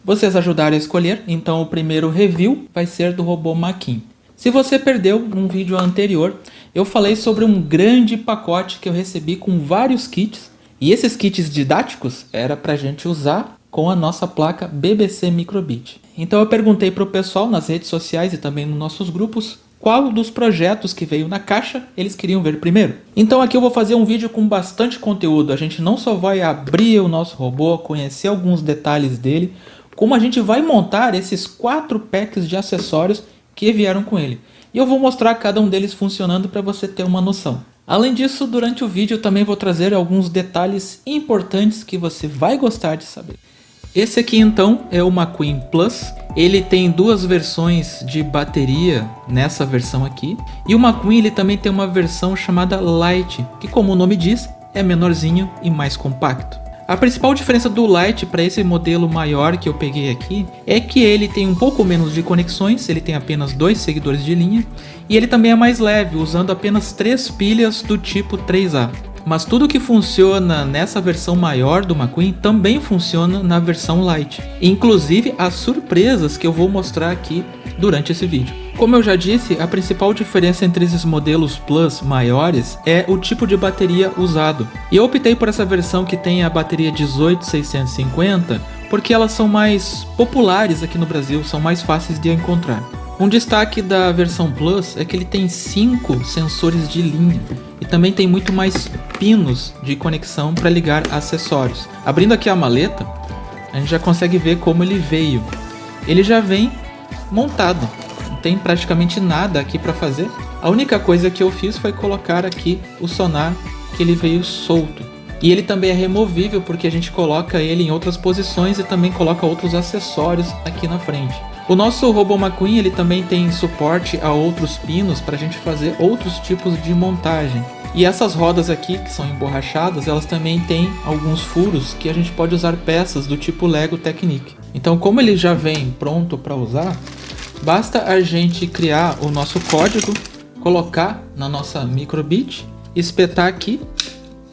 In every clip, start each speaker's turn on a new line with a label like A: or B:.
A: vocês ajudaram a escolher, então o primeiro review vai ser do robô Maquin. Se você perdeu, num vídeo anterior, eu falei sobre um grande pacote que eu recebi com vários kits. E esses kits didáticos era pra gente usar com a nossa placa BBC Microbit. Então eu perguntei pro pessoal nas redes sociais e também nos nossos grupos qual dos projetos que veio na caixa eles queriam ver primeiro. Então aqui eu vou fazer um vídeo com bastante conteúdo. A gente não só vai abrir o nosso robô, conhecer alguns detalhes dele, como a gente vai montar esses 4 packs de acessórios que vieram com ele. E eu vou mostrar cada um deles funcionando para você ter uma noção. Além disso, durante o vídeo eu também vou trazer alguns detalhes importantes que você vai gostar de saber. Esse aqui então é o Maquin Plus. Ele tem 2 versões de bateria nessa versão aqui. E o Maquin ele também tem uma versão chamada Lite, que como o nome diz, é menorzinho e mais compacto. A principal diferença do Lite para esse modelo maior que eu peguei aqui é que ele tem um pouco menos de conexões, ele tem apenas 2 seguidores de linha e ele também é mais leve, usando apenas 3 pilhas do tipo 3A. Mas tudo que funciona nessa versão maior do Maquin também funciona na versão Lite, inclusive as surpresas que eu vou mostrar aqui durante esse vídeo. Como eu já disse, a principal diferença entre esses modelos Plus maiores é o tipo de bateria usado. E eu optei por essa versão que tem a bateria 18650 porque elas são mais populares aqui no Brasil, são mais fáceis de encontrar. Um destaque da versão Plus é que ele tem 5 sensores de linha e também tem muito mais pinos de conexão para ligar acessórios. Abrindo aqui a maleta, a gente já consegue ver como ele veio. Ele já vem montado. Não tem praticamente nada aqui para fazer. A única coisa que eu fiz foi colocar aqui o sonar, que ele veio solto. E ele também é removível porque a gente coloca ele em outras posições e também coloca outros acessórios aqui na frente. O nosso robô Maquin ele também tem suporte a outros pinos para a gente fazer outros tipos de montagem. E essas rodas aqui, que são emborrachadas, elas também têm alguns furos que a gente pode usar peças do tipo Lego Technic. Então, como ele já vem pronto para usar, basta a gente criar o nosso código, colocar na nossa Microbit, espetar aqui,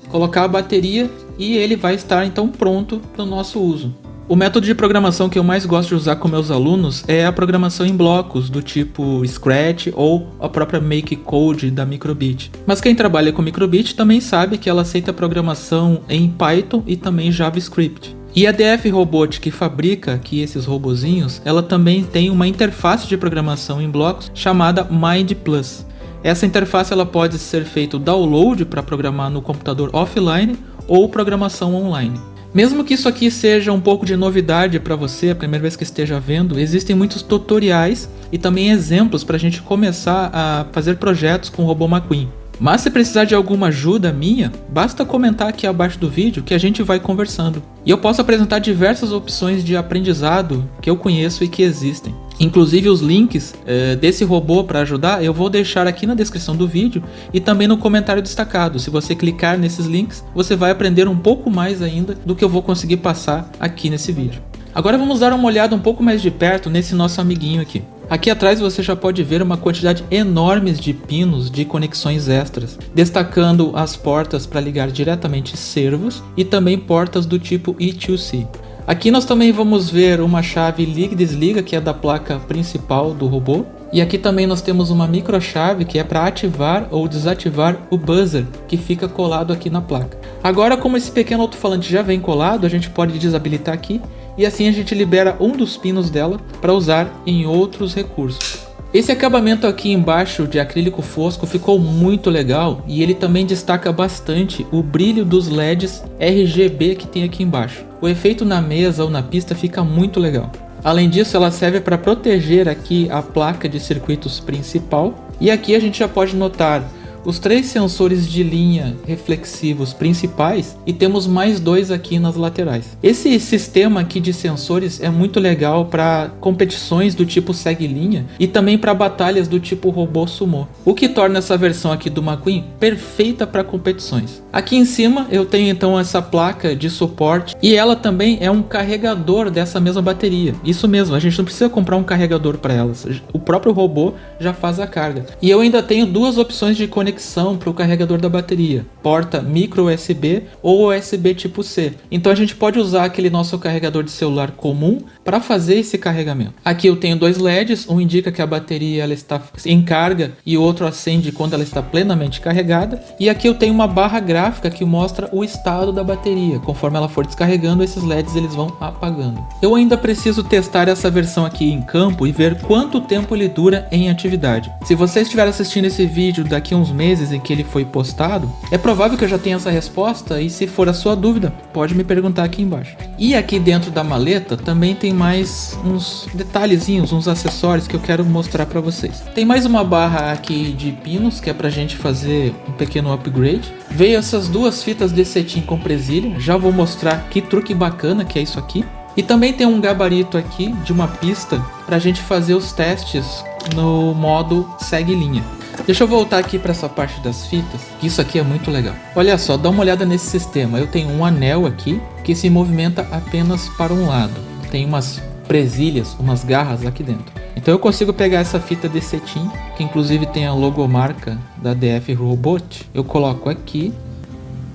A: colocar a bateria e ele vai estar então pronto para o nosso uso. O método de programação que eu mais gosto de usar com meus alunos é a programação em blocos, do tipo Scratch ou a própria Make Code da Microbit. Mas quem trabalha com Microbit também sabe que ela aceita programação em Python e também JavaScript. E a DF Robot, que fabrica aqui esses robozinhos, ela também tem uma interface de programação em blocos chamada Mind Plus. Essa interface ela pode ser feito download para programar no computador offline ou programação online. Mesmo que isso aqui seja um pouco de novidade para você, a primeira vez que esteja vendo, existem muitos tutoriais e também exemplos para a gente começar a fazer projetos com o robô Maquin. Mas se precisar de alguma ajuda minha, basta comentar aqui abaixo do vídeo que a gente vai conversando. E eu posso apresentar diversas opções de aprendizado que eu conheço e que existem. Inclusive os links desse robô para ajudar eu vou deixar aqui na descrição do vídeo e também no comentário destacado. Se você clicar nesses links, você vai aprender um pouco mais ainda do que eu vou conseguir passar aqui nesse vídeo. Agora vamos dar uma olhada um pouco mais de perto nesse nosso amiguinho aqui. Aqui atrás você já pode ver uma quantidade enorme de pinos de conexões extras, destacando as portas para ligar diretamente servos e também portas do tipo I2C. Aqui nós também vamos ver uma chave liga e desliga, que é da placa principal do robô. E aqui também nós temos uma microchave que é para ativar ou desativar o buzzer, que fica colado aqui na placa. Agora, como esse pequeno alto-falante já vem colado, a gente pode desabilitar aqui e assim a gente libera um dos pinos dela para usar em outros recursos. Esse acabamento aqui embaixo de acrílico fosco ficou muito legal e ele também destaca bastante o brilho dos LEDs RGB que tem aqui embaixo. O efeito na mesa ou na pista fica muito legal. Além disso, ela serve para proteger aqui a placa de circuitos principal. E aqui a gente já pode notar os 3 sensores de linha reflexivos principais e temos mais 2 aqui nas laterais. Esse sistema aqui de sensores é muito legal para competições do tipo segue linha e também para batalhas do tipo robô sumô, o que torna essa versão aqui do Maquin perfeita para competições. Aqui em cima eu tenho então essa placa de suporte e ela também é um carregador dessa mesma bateria. Isso mesmo, a gente não precisa comprar um carregador para elas, o próprio robô já faz a carga. E eu ainda tenho 2 opções de conexão conexão para o carregador da bateria, porta micro USB ou USB tipo C. Então a gente pode usar aquele nosso carregador de celular comum para fazer esse carregamento. Aqui eu tenho dois LEDs, um indica que a bateria ela está em carga e o outro acende quando ela está plenamente carregada. E aqui eu tenho uma barra gráfica que mostra o estado da bateria. Conforme ela for descarregando, esses LEDs eles vão apagando. Eu ainda preciso testar essa versão aqui em campo e ver quanto tempo ele dura em atividade. Se você estiver assistindo esse vídeo daqui a uns meses em que ele foi postado, é provável que eu já tenha essa resposta, e se for a sua dúvida, pode me perguntar aqui embaixo. E aqui dentro da maleta também tem mais uns detalhezinhos, uns acessórios que eu quero mostrar para vocês. Tem mais uma barra aqui de pinos, que é pra gente fazer um pequeno upgrade. Veio essas duas fitas de cetim com presilha, já vou mostrar que truque bacana que é isso aqui. E também tem um gabarito aqui de uma pista pra gente fazer os testes no modo segue linha. Deixa eu voltar aqui para essa parte das fitas, que isso aqui é muito legal. Olha só, dá uma olhada nesse sistema. Eu tenho um anel aqui que se movimenta apenas para um lado. Tem umas presilhas, umas garras aqui dentro. Então eu consigo pegar essa fita de cetim, que inclusive tem a logomarca da DF Robot. Eu coloco aqui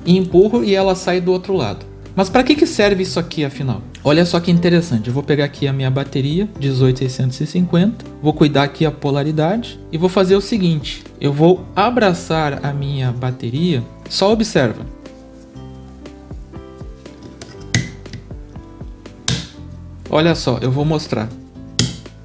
A: e empurro e ela sai do outro lado. Mas para que serve isso aqui afinal? Olha só que interessante, eu vou pegar aqui a minha bateria 18650, vou cuidar aqui a polaridade e vou fazer o seguinte, eu vou abraçar a minha bateria, só observa. Olha só, eu vou mostrar.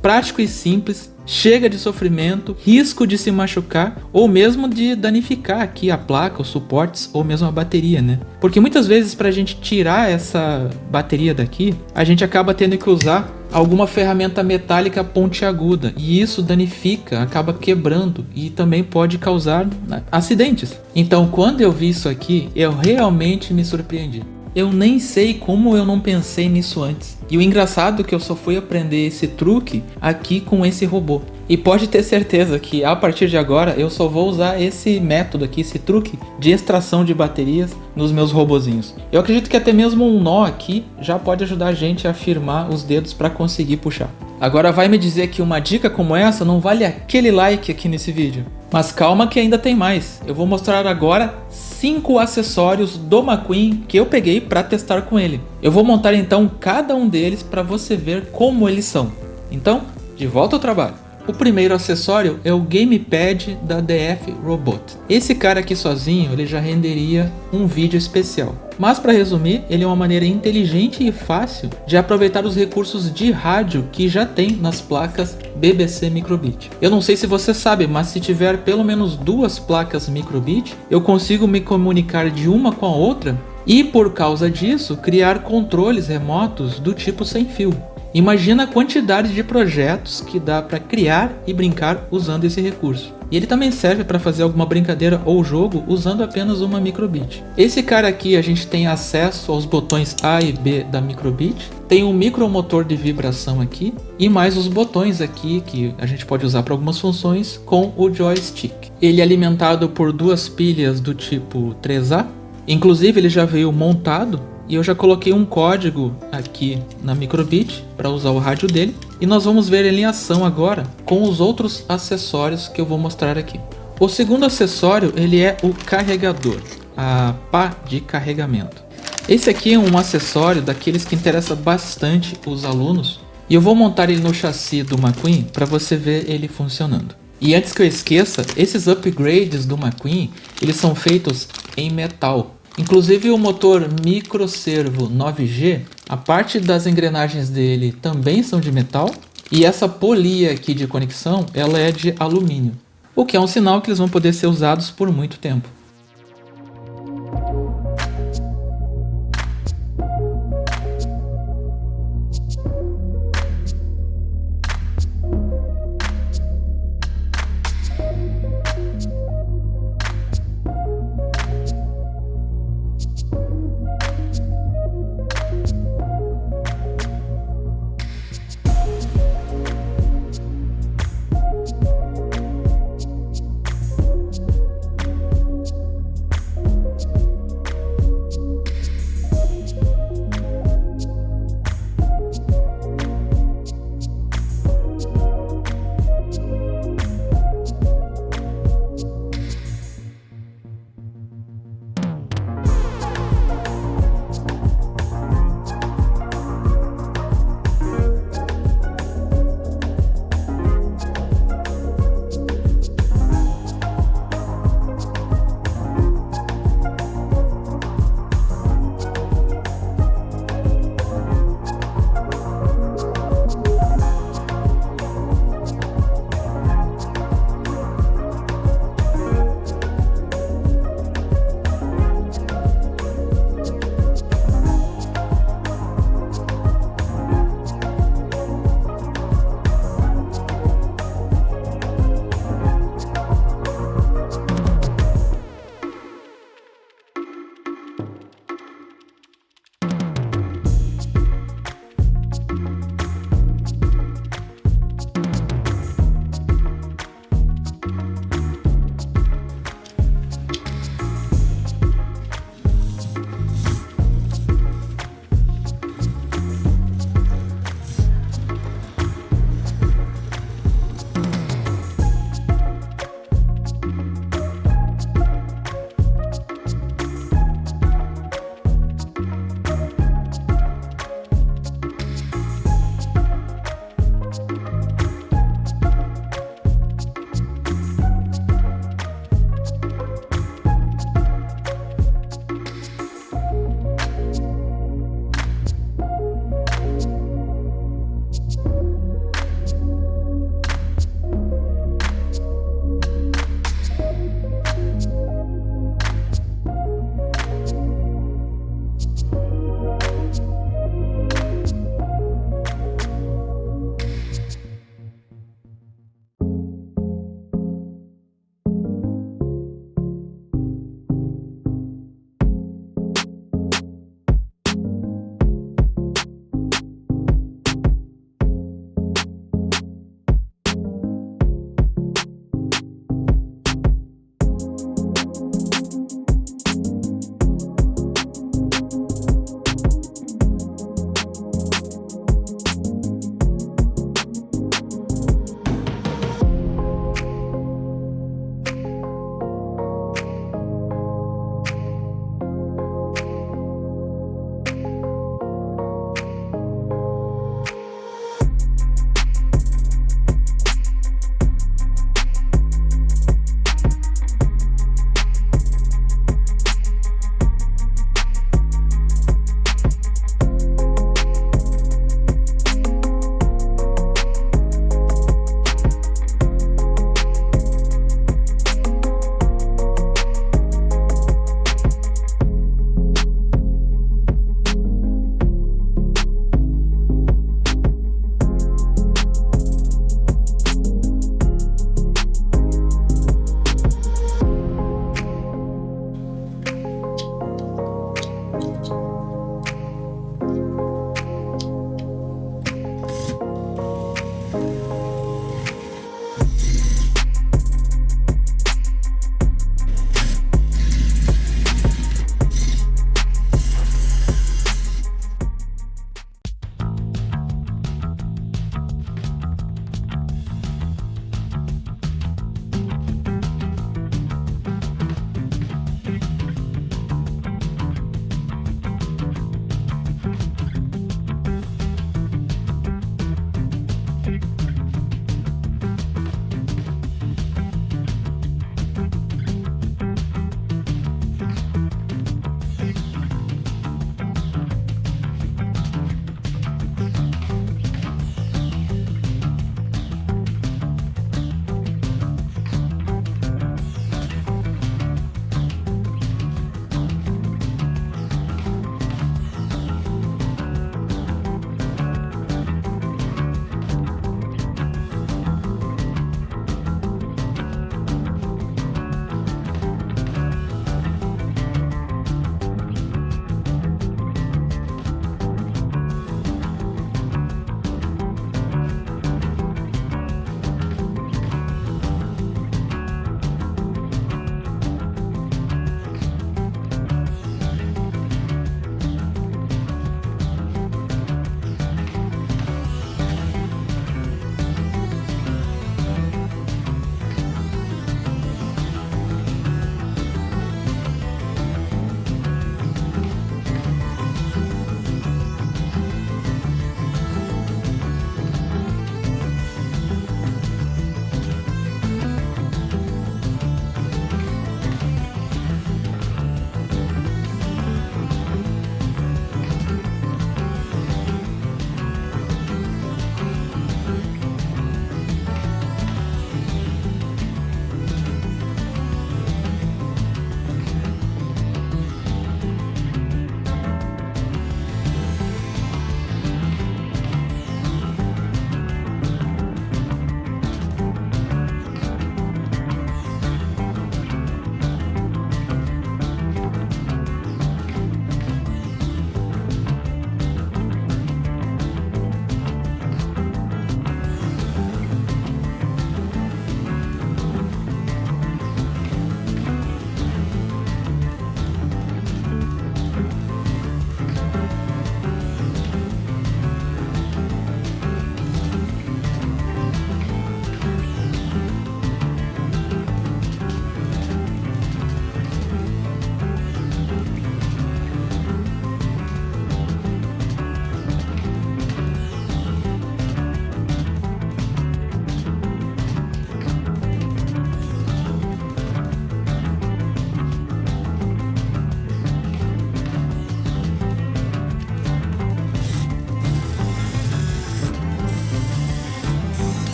A: Prático e simples, chega de sofrimento, risco de se machucar ou mesmo de danificar aqui a placa, os suportes ou mesmo a bateria, né? Porque muitas vezes para a gente tirar essa bateria daqui, a gente acaba tendo que usar alguma ferramenta metálica pontiaguda e isso danifica, acaba quebrando e também pode causar acidentes. Então quando eu vi isso aqui, eu realmente me surpreendi. Eu nem sei como eu não pensei nisso antes. E o engraçado é que eu só fui aprender esse truque aqui com esse robô. E pode ter certeza que a partir de agora eu só vou usar esse método aqui, esse truque de extração de baterias nos meus robozinhos. Eu acredito que até mesmo um nó aqui já pode ajudar a gente a firmar os dedos para conseguir puxar. Agora vai me dizer que uma dica como essa não vale aquele like aqui nesse vídeo. Mas calma que ainda tem mais. Eu vou mostrar agora 5 acessórios do McQueen que eu peguei para testar com ele. Eu vou montar então cada um deles para você ver como eles são. Então, de volta ao trabalho. O primeiro acessório é o Gamepad da DF Robot. Esse cara aqui sozinho ele já renderia um vídeo especial. Mas para resumir, ele é uma maneira inteligente e fácil de aproveitar os recursos de rádio que já tem nas placas BBC Microbit. Eu não sei se você sabe, mas se tiver pelo menos 2 placas Microbit, eu consigo me comunicar de uma com a outra e por causa disso criar controles remotos do tipo sem fio. Imagina a quantidade de projetos que dá para criar e brincar usando esse recurso. E ele também serve para fazer alguma brincadeira ou jogo usando apenas uma Microbit. Esse cara aqui a gente tem acesso aos botões A e B da Microbit. Tem um micromotor de vibração aqui e mais os botões aqui que a gente pode usar para algumas funções com o joystick. Ele é alimentado por 2 pilhas do tipo 3A. Inclusive ele já veio montado. E eu já coloquei um código aqui na Microbit para usar o rádio dele. E nós vamos ver ele em ação agora com os outros acessórios que eu vou mostrar aqui. O segundo acessório ele é o carregador, a pá de carregamento. Esse aqui é um acessório daqueles que interessa bastante os alunos. E eu vou montar ele no chassi do McQueen para você ver ele funcionando. E antes que eu esqueça, esses upgrades do McQueen eles são feitos em metal. Inclusive o motor microservo 9G, a parte das engrenagens dele também são de metal e essa polia aqui de conexão ela é de alumínio, o que é um sinal que eles vão poder ser usados por muito tempo.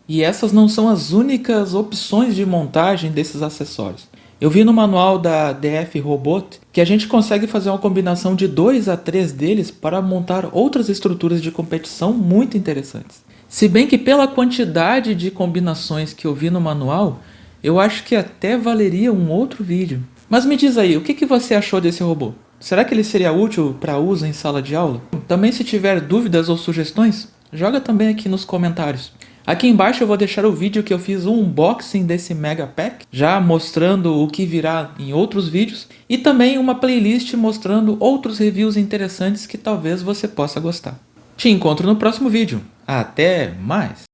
A: E essas não são as únicas opções de montagem desses acessórios. Eu vi no manual da DF Robot que a gente consegue fazer uma combinação de 2 a 3 deles para montar outras estruturas de competição muito interessantes. Se bem que pela quantidade de combinações que eu vi no manual, eu acho que até valeria um outro vídeo. Mas me diz aí, o que você achou desse robô? Será que ele seria útil para uso em sala de aula? Também se tiver dúvidas ou sugestões, joga também aqui nos comentários. Aqui embaixo eu vou deixar o vídeo que eu fiz um unboxing desse Mega Pack, já mostrando o que virá em outros vídeos, e também uma playlist mostrando outros reviews interessantes que talvez você possa gostar. Te encontro no próximo vídeo. Até mais!